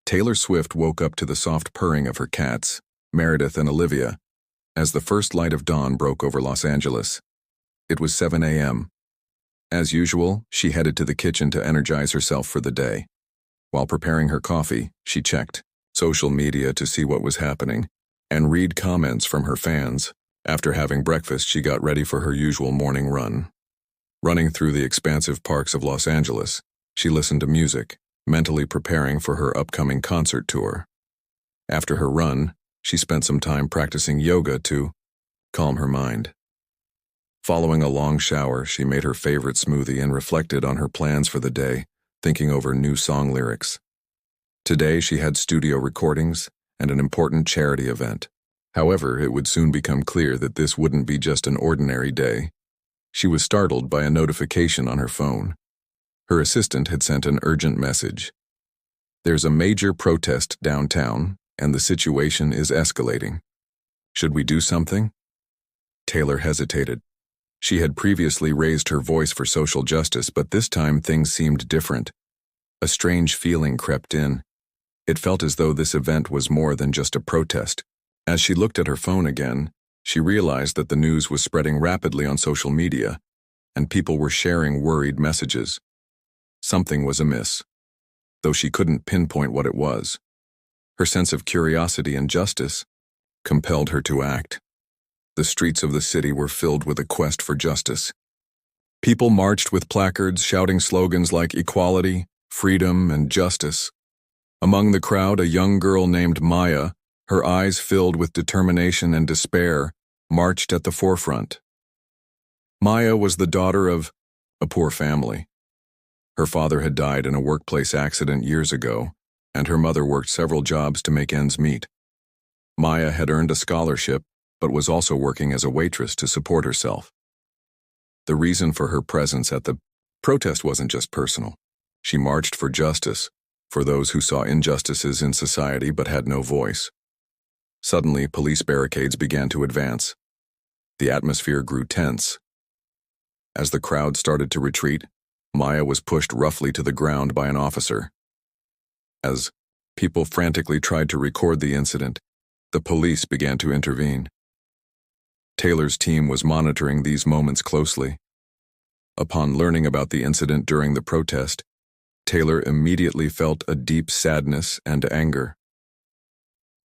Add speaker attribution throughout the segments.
Speaker 1: Taylor Swift woke up to the soft purring of her cats, Meredith and Olivia, as the first light of dawn broke over Los Angeles. It was 7 a.m. As usual, she headed to the kitchen to energize herself for the day. While preparing her coffee, she checked social media to see what was happening and read comments from her fans. After having breakfast, she got ready for her usual morning run. Running through the expansive parks of Los Angeles, she listened to music, mentally preparing for her upcoming concert tour. After her run, she spent some time practicing yoga to calm her mind. Following a long shower, she made her favorite smoothie and reflected on her plans for the day, thinking over new song lyrics. Today she had studio recordings and an important charity event. However, it would soon become clear that this wouldn't be just an ordinary day. She was startled by a notification on her phone. Her assistant had sent an urgent message. "There's a major protest downtown, and the situation is escalating. Should we do something?" Taylor hesitated. She had previously raised her voice for social justice, but this time things seemed different. A strange feeling crept in. It felt as though this event was more than just a protest. As she looked at her phone again, she realized that the news was spreading rapidly on social media, and people were sharing worried messages. Something was amiss, though she couldn't pinpoint what it was. Her sense of curiosity and justice compelled her to act. The streets of the city were filled with a quest for justice. People marched with placards shouting slogans like equality, freedom, and justice. Among the crowd, a young girl named Maya, her eyes filled with determination and despair, marched at the forefront. Maya was the daughter of a poor family. Her father had died in a workplace accident years ago, and her mother worked several jobs to make ends meet. Maya had earned a scholarship, but was also working as a waitress to support herself. The reason for her presence at the protest wasn't just personal. She marched for justice, for those who saw injustices in society but had no voice. Suddenly, police barricades began to advance. The atmosphere grew tense. As the crowd started to retreat, Maya was pushed roughly to the ground by an officer. As people frantically tried to record the incident, the police began to intervene. Taylor's team was monitoring these moments closely. Upon learning about the incident during the protest, Taylor immediately felt a deep sadness and anger.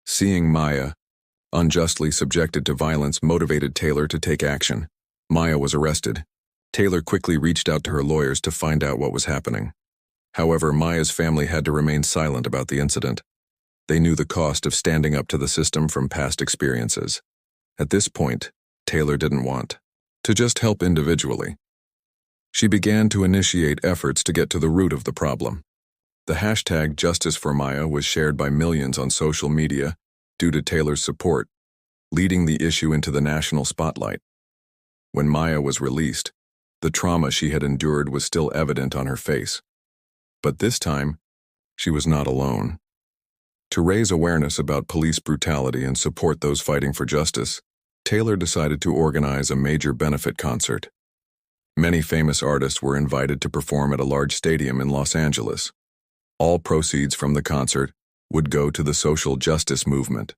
Speaker 1: Seeing Maya unjustly subjected to violence motivated Taylor to take action. Maya was arrested. Taylor quickly reached out to her lawyers to find out what was happening. However, Maya's family had to remain silent about the incident. They knew the cost of standing up to the system from past experiences. At this point, Taylor didn't want to just help individually. She began to initiate efforts to get to the root of the problem. The hashtag Justice for Maya was shared by millions on social media due to Taylor's support, leading the issue into the national spotlight. When Maya was released, the trauma she had endured was still evident on her face. But this time, she was not alone. To raise awareness about police brutality and support those fighting for justice, Taylor decided to organize a major benefit concert. Many famous artists were invited to perform at a large stadium in Los Angeles. All proceeds from the concert would go to the social justice movement.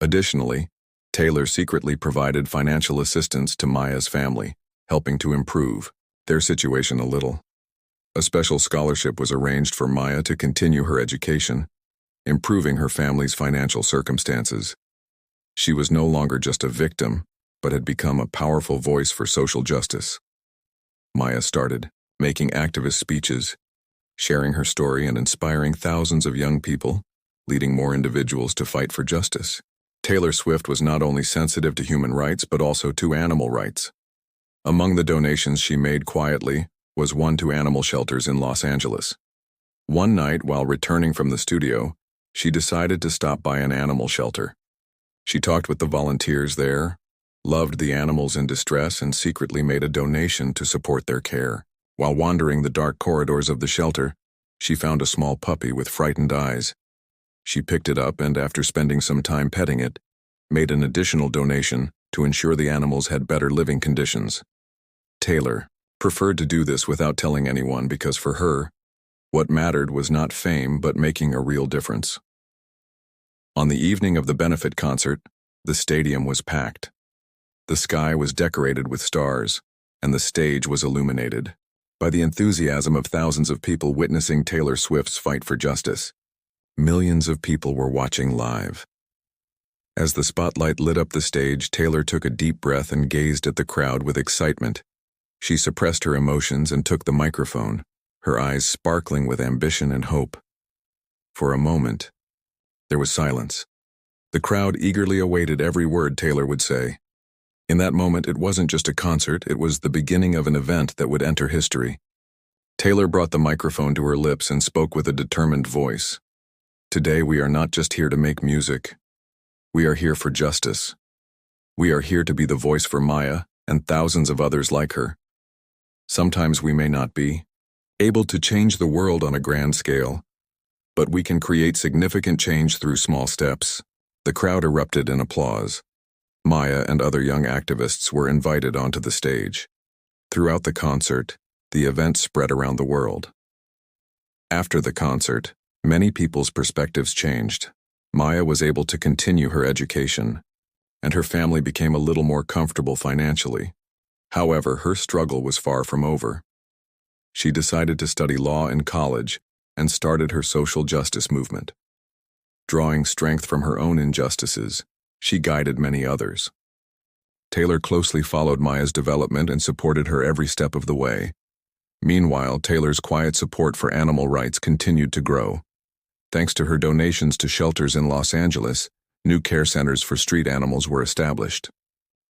Speaker 1: Additionally, Taylor secretly provided financial assistance to Maya's family, helping to improve their situation a little. A special scholarship was arranged for Maya to continue her education, improving her family's financial circumstances. She was no longer just a victim, but had become a powerful voice for social justice. Maya started making activist speeches, sharing her story and inspiring thousands of young people, leading more individuals to fight for justice. Taylor Swift was not only sensitive to human rights but also to animal rights. Among the donations she made quietly was one to animal shelters in Los Angeles. One night, while returning from the studio, she decided to stop by an animal shelter. She talked with the volunteers there, loved the animals in distress, and secretly made a donation to support their care. While wandering the dark corridors of the shelter, she found a small puppy with frightened eyes. She picked it up and, after spending some time petting it, made an additional donation to ensure the animals had better living conditions. Taylor preferred to do this without telling anyone because for her, What mattered was not fame but making a real difference. On the evening of the benefit concert, the stadium was packed. The sky was decorated with stars, and the stage was illuminated by the enthusiasm of thousands of people witnessing Taylor Swift's fight for justice. Millions of people were watching live. As the spotlight lit up the stage, Taylor took a deep breath and gazed at the crowd with excitement. She suppressed her emotions and took the microphone, her eyes sparkling with ambition and hope. For a moment, there was silence. The crowd eagerly awaited every word Taylor would say. In that moment, it wasn't just a concert, it was the beginning of an event that would enter history. Taylor brought the microphone to her lips and spoke with a determined voice. Today, we are not just here to make music. We are here for justice. We are here to be the voice for Maya and thousands of others like her. Sometimes we may not be able to change the world on a grand scale, but we can create significant change through small steps. The crowd erupted in applause. Maya and other young activists were invited onto the stage. Throughout the concert, the event spread around the world. After the concert, many people's perspectives changed. Maya was able to continue her education, and her family became a little more comfortable financially. However, her struggle was far from over. She decided to study law in college and started her social justice movement. Drawing strength from her own injustices, she guided many others. Taylor closely followed Maya's development and supported her every step of the way. Meanwhile, Taylor's quiet support for animal rights continued to grow. Thanks to her donations to shelters in Los Angeles, new care centers for street animals were established.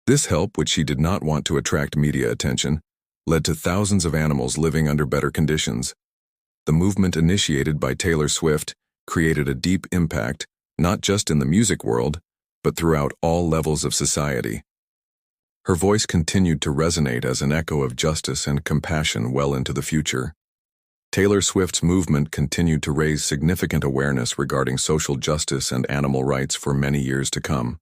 Speaker 1: This help, which she did not want to attract media attention, led to thousands of animals living under better conditions. The movement initiated by Taylor Swift created a deep impact, not just in the music world, but throughout all levels of society. Her voice continued to resonate as an echo of justice and compassion well into the future. Taylor Swift's movement continued to raise significant awareness regarding social justice and animal rights for many years to come.